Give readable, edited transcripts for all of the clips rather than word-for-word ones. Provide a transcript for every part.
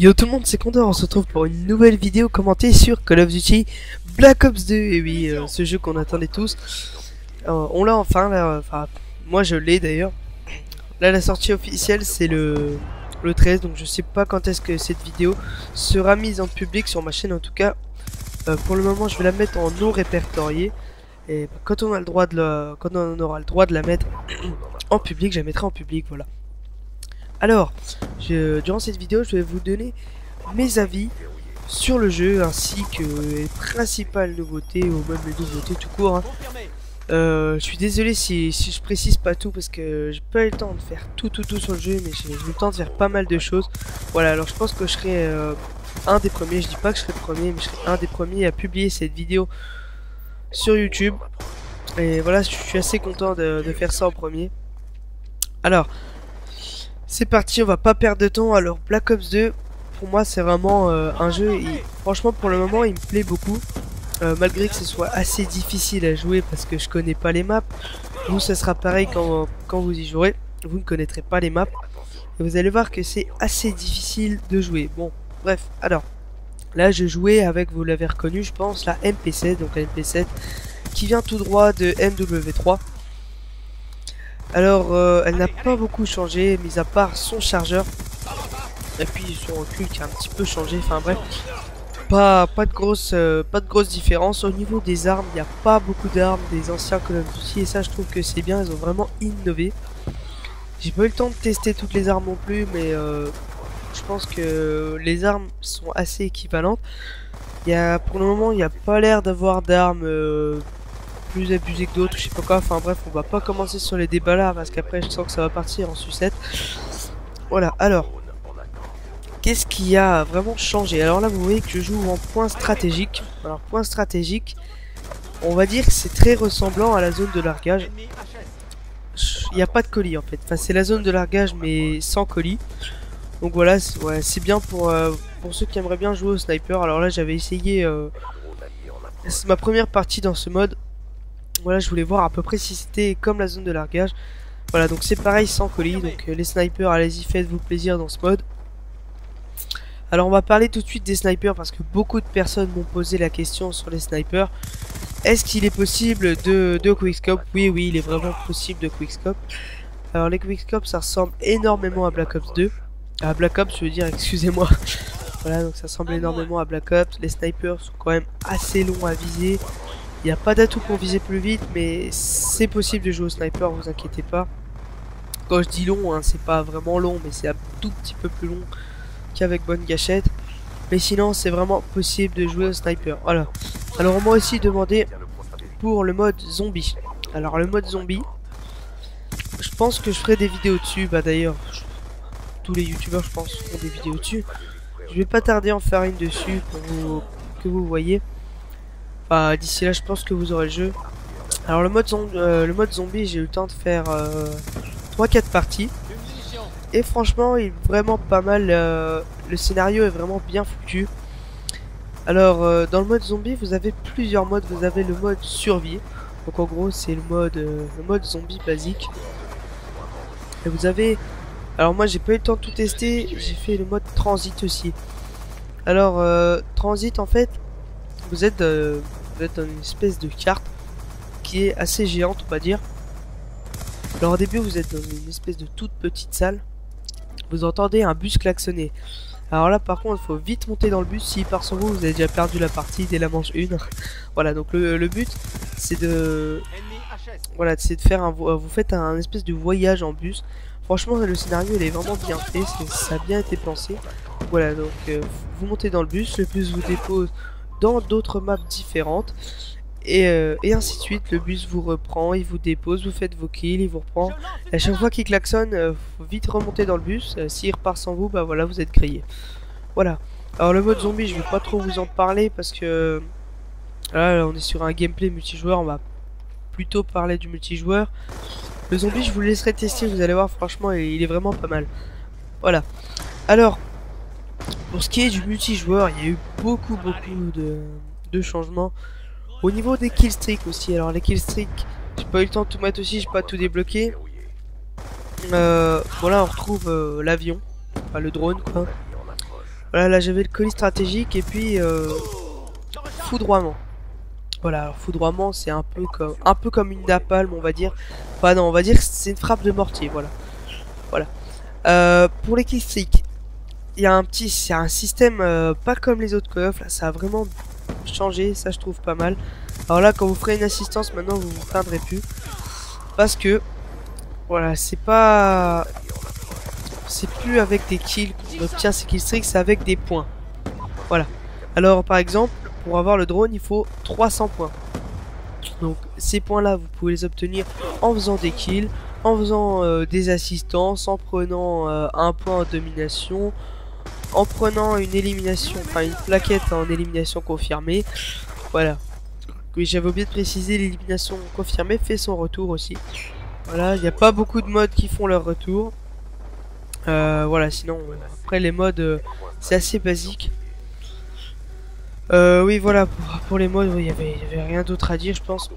Yo tout le monde, c'est Condor, on se retrouve pour une nouvelle vidéo commentée sur Call of Duty Black Ops 2. Et oui, ce jeu qu'on attendait tous. On l'a enfin, là, enfin, moi je l'ai d'ailleurs. Là, la sortie officielle c'est le 13, donc je sais pas quand est-ce que cette vidéo sera mise en public sur ma chaîne en tout cas. Pour le moment, je vais la mettre en non répertorié. Et quand on a le droit de quand on aura le droit de la mettre en public, je la mettrai en public, voilà. Alors, durant cette vidéo, je vais vous donner mes avis sur le jeu ainsi que les principales nouveautés ou même les nouveautés tout court. Hein. Je suis désolé si je précise pas tout parce que j'ai pas eu le temps de faire tout sur le jeu, mais j'ai eu le temps de faire pas mal de choses. Voilà, alors je pense que je serai un des premiers, je dis pas que je serai le premier, mais je serai un des premiers à publier cette vidéo sur YouTube. Et voilà, je suis assez content de faire ça en premier. Alors, c'est parti, on va pas perdre de temps. Alors Black Ops 2, pour moi c'est vraiment un jeu, et franchement pour le moment il me plaît beaucoup. Malgré que ce soit assez difficile à jouer parce que je connais pas les maps. Vous ça sera pareil quand vous y jouerez, vous ne connaîtrez pas les maps. Et vous allez voir que c'est assez difficile de jouer. Bon, bref, alors là je jouais avec, vous l'avez reconnu je pense, la MP7, donc la MP7 qui vient tout droit de MW3. Alors, elle n'a pas beaucoup changé, mis à part son chargeur. Et puis son recul qui a un petit peu changé, enfin bref. Pas de grosse différence. Au niveau des armes, il n'y a pas beaucoup d'armes des anciens Call of Duty. Et ça, je trouve que c'est bien, ils ont vraiment innové. J'ai pas eu le temps de tester toutes les armes non plus, mais je pense que les armes sont assez équivalentes. Pour le moment, il n'y a pas l'air d'avoir d'armes plus abusé que d'autres, je sais pas quoi, enfin bref, on va pas commencer sur les débats là parce qu'après je sens que ça va partir en sucette. Voilà, alors qu'est-ce qui a vraiment changé? Alors là vous voyez que je joue en point stratégique. Alors point stratégique, on va dire que c'est très ressemblant à la zone de largage. Il n'y a pas de colis en fait, enfin c'est la zone de largage mais sans colis. Donc voilà, c'est bien pour ceux qui aimeraient bien jouer au sniper. Alors là j'avais essayé, c'est ma première partie dans ce mode. Voilà, je voulais voir à peu près si c'était comme la zone de largage. Voilà, donc c'est pareil sans colis. Donc les snipers, allez-y, faites-vous plaisir dans ce mode. Alors on va parler tout de suite des snipers parce que beaucoup de personnes m'ont posé la question sur les snipers. Est-ce qu'il est possible de quickscope? Oui, il est vraiment possible de quickscope. Alors les quickscopes, ça ressemble énormément à Black Ops 2. À Black Ops, je veux dire, excusez-moi. Voilà, donc ça ressemble énormément à Black Ops. Les snipers sont quand même assez longs à viser. Il n'y a pas d'atout pour viser plus vite, mais c'est possible de jouer au sniper, vous inquiétez pas. Quand je dis long, hein, c'est pas vraiment long, mais c'est un tout petit peu plus long qu'avec bonne gâchette. Mais sinon, c'est vraiment possible de jouer au sniper. Voilà. Alors, on m'a aussi demandé pour le mode zombie. Alors, le mode zombie, je pense que je ferai des vidéos dessus. Bah d'ailleurs, tous les youtubeurs, je pense, font des vidéos dessus. Je vais pas tarder à en faire une dessus pour que vous voyez. D'ici là je pense que vous aurez le jeu. Alors le mode zombie, j'ai eu le temps de faire 3-4 parties. Et franchement il est vraiment pas mal, le scénario est vraiment bien foutu. Alors dans le mode zombie vous avez plusieurs modes. Vous avez le mode survie. Donc en gros c'est le mode zombie basique. Et vous avez... Alors moi j'ai pas eu le temps de tout tester. J'ai fait le mode transit aussi. Alors transit en fait vous êtes dans une espèce de carte qui est assez géante on va dire. Alors au début vous êtes dans une espèce de toute petite salle. Vous entendez un bus klaxonner. Alors là par contre il faut vite monter dans le bus. S'il part sur vous, vous avez déjà perdu la partie dès la manche 1. Voilà, donc le but c'est de... Voilà, c'est de faire vous faites un espèce de voyage en bus. Franchement le scénario il est vraiment bien fait, ça a bien été pensé. Voilà, donc vous montez dans le bus vous dépose dans d'autres maps différentes et ainsi de suite. Le bus vous reprend, il vous dépose, vous faites vos kills, il vous reprend. À chaque fois qu'il klaxonne, faut vite remonter dans le bus. S'il repart sans vous, bah voilà, vous êtes grillé. Voilà. Alors le mode zombie, je vais pas trop vous en parler parce que là on est sur un gameplay multijoueur, on va plutôt parler du multijoueur. Le zombie, je vous laisserai tester, vous allez voir, franchement il est vraiment pas mal. Voilà. Alors pour ce qui est du multijoueur, il y a eu beaucoup de changements. Au niveau des killstreaks aussi, alors les killstreaks, j'ai pas eu le temps de tout mettre aussi, j'ai pas tout débloqué. Voilà, on retrouve l'avion, enfin le drone quoi. Voilà, là j'avais le colis stratégique et puis foudroiement. Voilà, alors foudroiement c'est un peu comme une napalm on va dire. Enfin non, on va dire que c'est une frappe de mortier, voilà. Voilà. Pour les killstreaks, il y a c'est un système pas comme les autres coffres, là ça a vraiment changé, ça je trouve pas mal. Alors là quand vous ferez une assistance maintenant vous vous plaindrez plus. Parce que voilà, c'est plus avec des kills qu'on obtient ces killstreaks, c'est avec des points. Voilà. Alors par exemple, pour avoir le drone, il faut 300 points. Donc ces points-là, vous pouvez les obtenir en faisant des kills, en faisant des assistances, en prenant un point en domination, en prenant une élimination, enfin une plaquette en élimination confirmée. Voilà. Oui, j'avais oublié de préciser, l'élimination confirmée fait son retour aussi. Voilà, il n'y a pas beaucoup de modes qui font leur retour. Voilà, sinon, après les modes, c'est assez basique. Oui, voilà, pour les modes, il y avait rien d'autre à dire, je pense.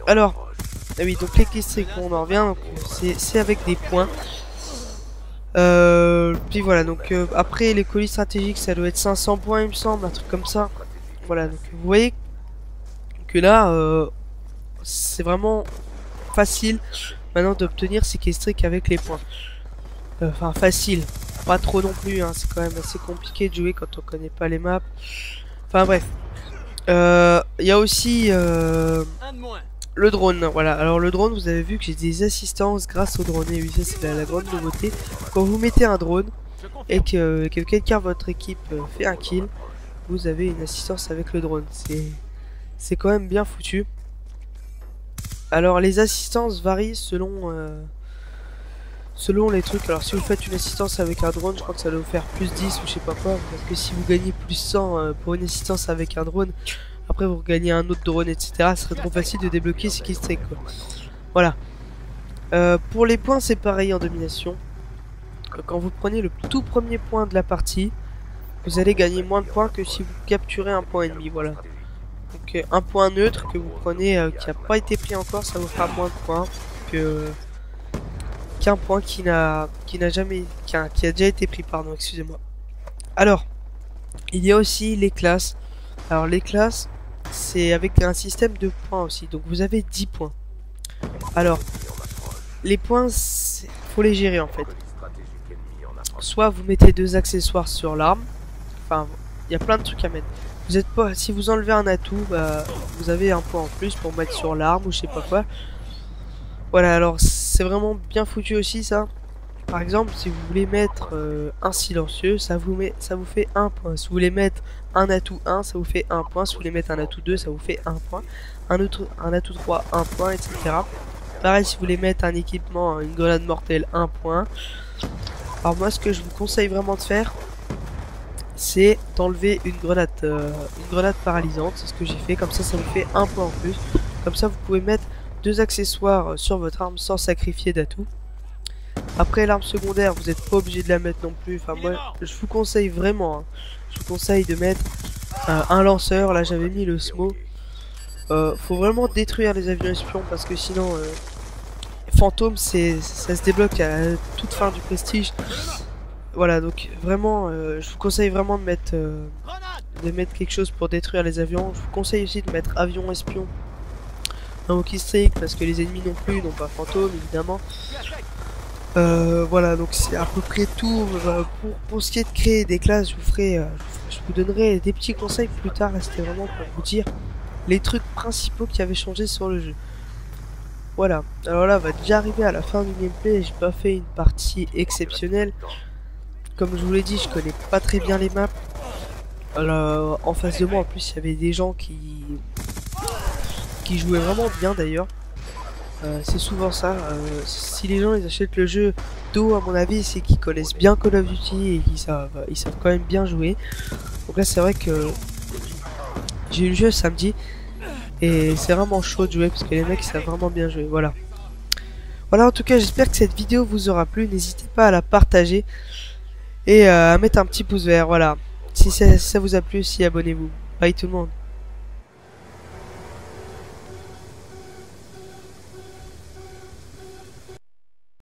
Alors, oui, donc les killstreaks, on en revient, c'est avec des points. Puis voilà, donc après les colis stratégiques, ça doit être 500 points, il me semble, un truc comme ça. Voilà, donc vous voyez que là, c'est vraiment facile maintenant d'obtenir ces killstreaks avec les points. Enfin, facile, pas trop non plus, hein, c'est quand même assez compliqué de jouer quand on connaît pas les maps. Enfin bref, il y a aussi le drone. Voilà, alors le drone, vous avez vu que j'ai des assistances grâce au drone. Et oui, ça c'est la grande nouveauté. Quand vous mettez un drone et que quelqu'un de votre équipe fait un kill, vous avez une assistance avec le drone. C'est quand même bien foutu. Alors les assistances varient selon les trucs. Alors si vous faites une assistance avec un drone, je crois que ça doit vous faire plus 10 ou je sais pas quoi. Parce que si vous gagnez plus 100 pour une assistance avec un drone, après vous gagnez un autre drone, etc. Ce serait trop facile de débloquer ce qui serait quoi. Voilà. Pour les points, c'est pareil en domination. Quand vous prenez le tout premier point de la partie, vous allez gagner moins de points que si vous capturez un point ennemi. Voilà. Donc un point neutre que vous prenez qui n'a pas été pris encore, ça vous fera moins de points qu'un point qui a déjà été pris, pardon, excusez-moi. Alors, il y a aussi les classes. Alors les classes, c'est avec un système de points aussi. Donc vous avez 10 points. Alors, les points, faut les gérer en fait. Soit vous mettez 2 accessoires sur l'arme. Enfin, il y a plein de trucs à mettre. Vous êtes pas, si vous enlevez un atout, bah, vous avez un point en plus pour mettre sur l'arme ou je sais pas quoi. Voilà, alors c'est vraiment bien foutu aussi ça. Par exemple, si vous voulez mettre un silencieux, ça vous fait 1 point. Si vous voulez mettre un atout 1, ça vous fait 1 point. Si vous voulez mettre un atout 2, ça vous fait 1 point. Un atout 3, 1 point, etc. Pareil, si vous voulez mettre un équipement, une grenade mortelle, 1 point. Alors moi, ce que je vous conseille vraiment de faire, c'est d'enlever une grenade paralysante. C'est ce que j'ai fait, comme ça vous fait 1 point en plus. Comme ça, vous pouvez mettre 2 accessoires sur votre arme sans sacrifier d'atout. Après l'arme secondaire, vous n'êtes pas obligé de la mettre non plus. Enfin moi, je vous conseille vraiment, hein, je vous conseille de mettre un lanceur. Là j'avais mis le SMO. Faut vraiment détruire les avions espions parce que sinon fantôme ça se débloque à toute fin du prestige. Voilà, donc vraiment je vous conseille vraiment de mettre quelque chose pour détruire les avions. Je vous conseille aussi de mettre avion espion dans vos killstreaks parce que les ennemis non plus n'ont pas fantôme évidemment. Voilà, donc c'est à peu près tout. Pour ce qui est de créer des classes, je vous donnerai des petits conseils plus tard. C'était vraiment pour vous dire les trucs principaux qui avaient changé sur le jeu. Voilà, alors là on va déjà arriver à la fin du gameplay. J'ai pas fait une partie exceptionnelle. Comme je vous l'ai dit, je connais pas très bien les maps. Alors, en face de moi en plus il y avait des gens qui jouaient vraiment bien d'ailleurs. C'est souvent ça, si les gens ils achètent le jeu d'eau à mon avis c'est qu'ils connaissent bien Call of Duty et qu'ils savent quand même bien jouer. Donc là c'est vrai que j'ai eu le jeu samedi et c'est vraiment chaud de jouer parce que les mecs ils savent vraiment bien jouer. Voilà. Voilà, en tout cas j'espère que cette vidéo vous aura plu, n'hésitez pas à la partager et à mettre un petit pouce vert. Voilà, si ça vous a plu aussi abonnez-vous. Bye tout le monde.